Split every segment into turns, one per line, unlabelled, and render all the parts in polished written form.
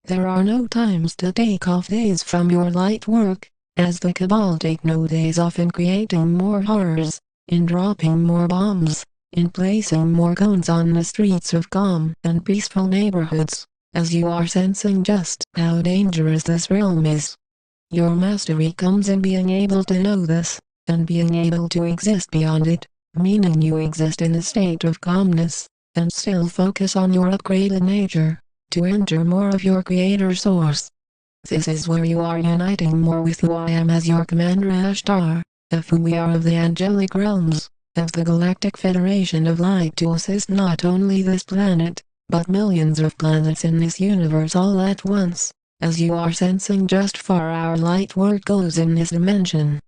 There are no times to take off days from your light work, as the Cabal take no days off in creating more horrors, in dropping more bombs, in placing more guns on the streets of calm and peaceful neighborhoods, as you are sensing just how dangerous this realm is. Your mastery comes in being able to know this, and being able to exist beyond it, meaning you exist in a state of calmness, and still focus on your upgraded nature, to enter more of your creator source. This is where you are uniting more with who I am as your Commander Ashtar, of who we are of the angelic realms, of the Galactic Federation of Light, to assist not only this planet, but millions of planets in this universe all at once, as you are sensing just far our light work goes in this dimension.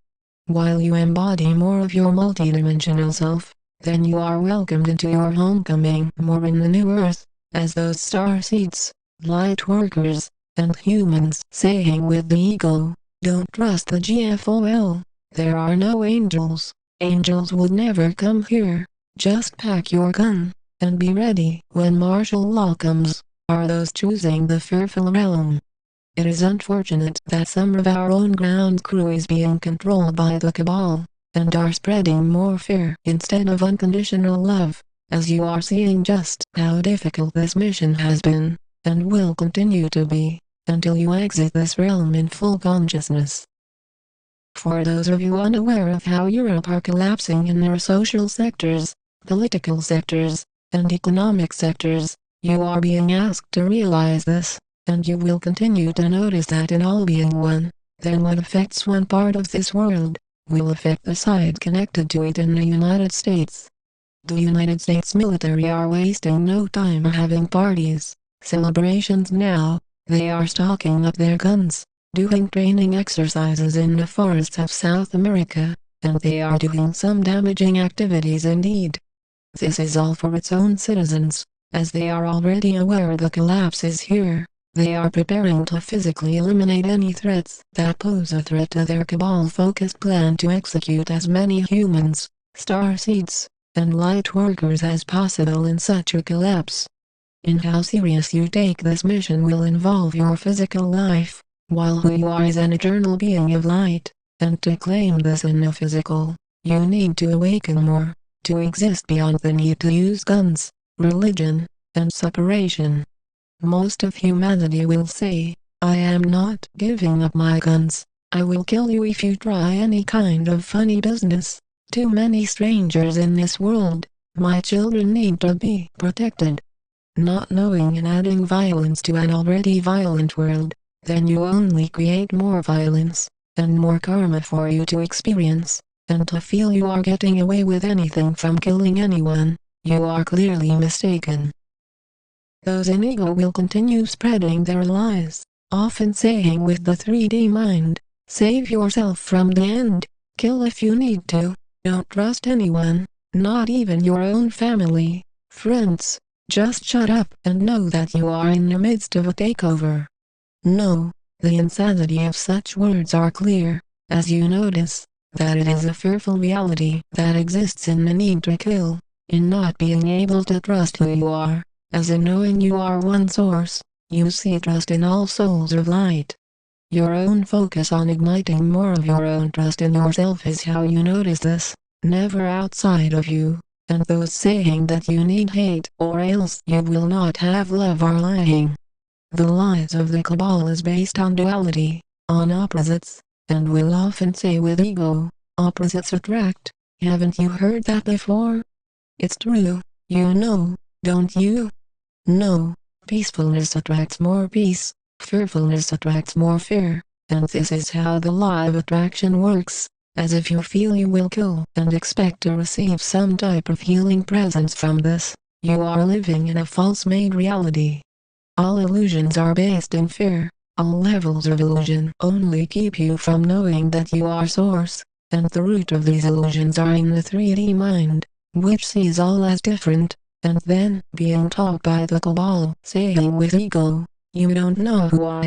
While you embody more of your multidimensional self, then you are welcomed into your homecoming more in the new earth, as those star seeds, light workers, and humans saying with the ego, don't trust the GFOL, there are no angels, angels would never come here, just pack your gun, and be ready when martial law comes, are those choosing the fearful realm. It is unfortunate that some of our own ground crew is being controlled by the Cabal, and are spreading more fear instead of unconditional love, as you are seeing just how difficult this mission has been, and will continue to be, until you exit this realm in full consciousness. For those of you unaware of how Europe are collapsing in their social sectors, political sectors, and economic sectors, you are being asked to realize this, and you will continue to notice that in all being one, then what affects one part of this world, will affect the side connected to it in the United States. The United States military are wasting no time having parties, celebrations now. They are stocking up their guns, doing training exercises in the forests of South America, and they are doing some damaging activities indeed. This is all for its own citizens, as they are already aware the collapse is here. They are preparing to physically eliminate any threats that pose a threat to their Cabal-focused plan to execute as many humans, star seeds, and light workers as possible in such a collapse. In how serious you take this mission will involve your physical life, while who you are is an eternal being of light, and to claim this in the physical, you need to awaken more, to exist beyond the need to use guns, religion, and separation. Most of humanity will say, I am not giving up my guns, I will kill you if you try any kind of funny business. Too many strangers in this world, my children need to be protected. Not knowing and adding violence to an already violent world, then you only create more violence, and more karma for you to experience, and to feel you are getting away with anything from killing anyone, you are clearly mistaken. Those in ego will continue spreading their lies, often saying with the 3D mind, save yourself from the end, kill if you need to, don't trust anyone, not even your own family, friends. Just shut up and know that you are in the midst of a takeover. No, the insanity of such words are clear, as you notice, that it is a fearful reality that exists in the need to kill, in not being able to trust who you are, as in knowing you are one source, you see trust in all souls of light. Your own focus on igniting more of your own trust in yourself is how you notice this, never outside of you. And those saying that you need hate or else you will not have love are lying. The lies of the Cabal is based on duality, on opposites, and will often say with ego, opposites attract. Haven't you heard that before? It's true, you know, don't you? No, peacefulness attracts more peace, fearfulness attracts more fear, and this is how the law of attraction works. As if you feel you will kill and expect to receive some type of healing presence from this, you are living in a false-made reality. All illusions are based in fear, all levels of illusion only keep you from knowing that you are source, and the root of these illusions are in the 3D mind, which sees all as different, and then being taught by the Cabal, saying with ego, you don't know who I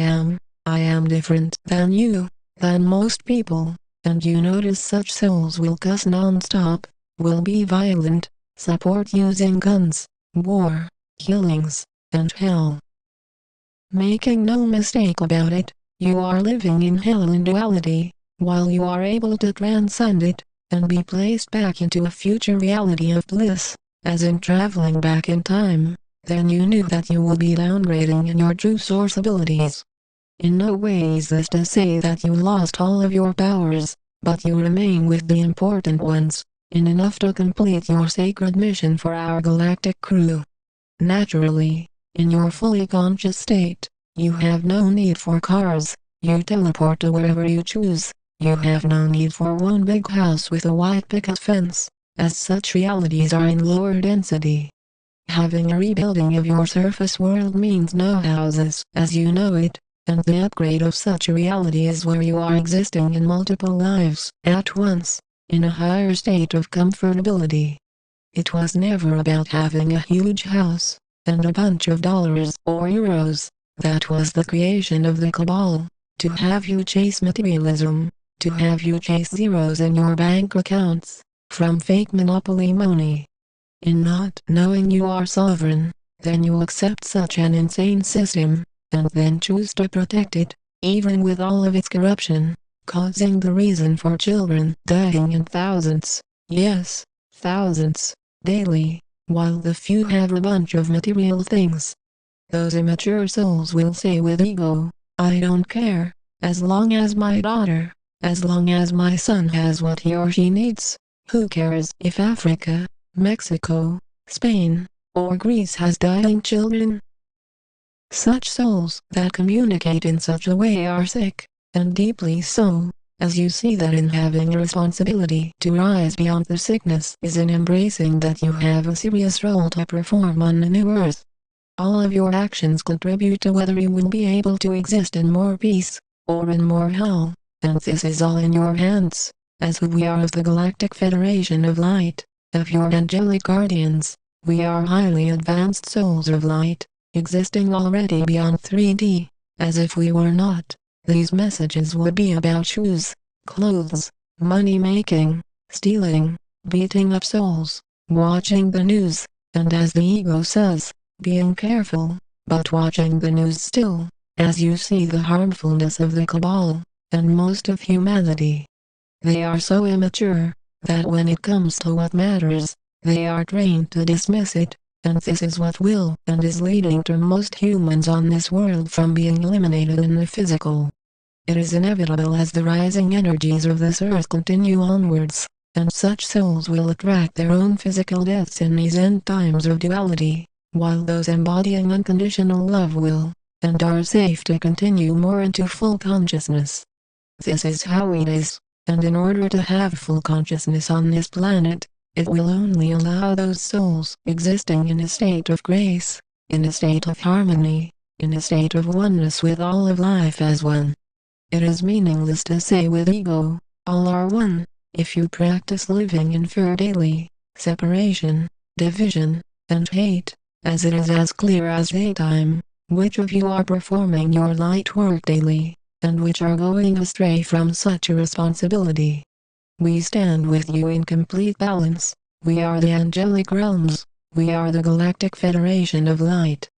am different than you, than most people. And you notice such souls will cuss non-stop, will be violent, support using guns, war, killings, and hell. Making no mistake about it, you are living in hell in duality, while you are able to transcend it, and be placed back into a future reality of bliss, as in traveling back in time, then you knew that you will be downgrading in your true source abilities. In no way is this to say that you lost all of your powers, but you remain with the important ones, in enough to complete your sacred mission for our galactic crew. Naturally, in your fully conscious state, you have no need for cars, you teleport to wherever you choose, you have no need for one big house with a white picket fence, as such realities are in lower density. Having a rebuilding of your surface world means no houses as you know it, and the upgrade of such a reality is where you are existing in multiple lives at once, in a higher state of comfortability. It was never about having a huge house, and a bunch of dollars or euros. That was the creation of the Cabal, to have you chase materialism, to have you chase zeros in your bank accounts, from fake monopoly money. In not knowing you are sovereign, then you accept such an insane system, and then choose to protect it, even with all of its corruption, causing the reason for children dying in thousands, yes, thousands, daily, while the few have a bunch of material things. Those immature souls will say with ego, I don't care, as long as my daughter, as long as my son has what he or she needs, who cares if Africa, Mexico, Spain, or Greece has dying children? Such souls that communicate in such a way are sick, and deeply so, as you see that in having a responsibility to rise beyond the sickness is in embracing that you have a serious role to perform on the new earth. All of your actions contribute to whether you will be able to exist in more peace, or in more hell, and this is all in your hands, as who we are of the Galactic Federation of Light, of your angelic guardians. We are highly advanced souls of light, existing already beyond 3D, as if we were not. These messages would be about shoes, clothes, money making, stealing, beating up souls, watching the news, and as the ego says, being careful, but watching the news still, as you see the harmfulness of the Cabal, and most of humanity. They are so immature, that when it comes to what matters, they are trained to dismiss it, and this is what will and is leading to most humans on this world from being eliminated in the physical. It is inevitable as the rising energies of this earth continue onwards, and such souls will attract their own physical deaths in these end times of duality, while those embodying unconditional love will, and are safe to continue more into full consciousness. This is how it is, and in order to have full consciousness on this planet, it will only allow those souls existing in a state of grace, in a state of harmony, in a state of oneness with all of life as one. It is meaningless to say with ego, all are one, if you practice living in fear daily, separation, division, and hate, as it is as clear as daytime, which of you are performing your light work daily, and which are going astray from such a responsibility. We stand with you in complete balance. We are the angelic realms. We are the Galactic Federation of Light.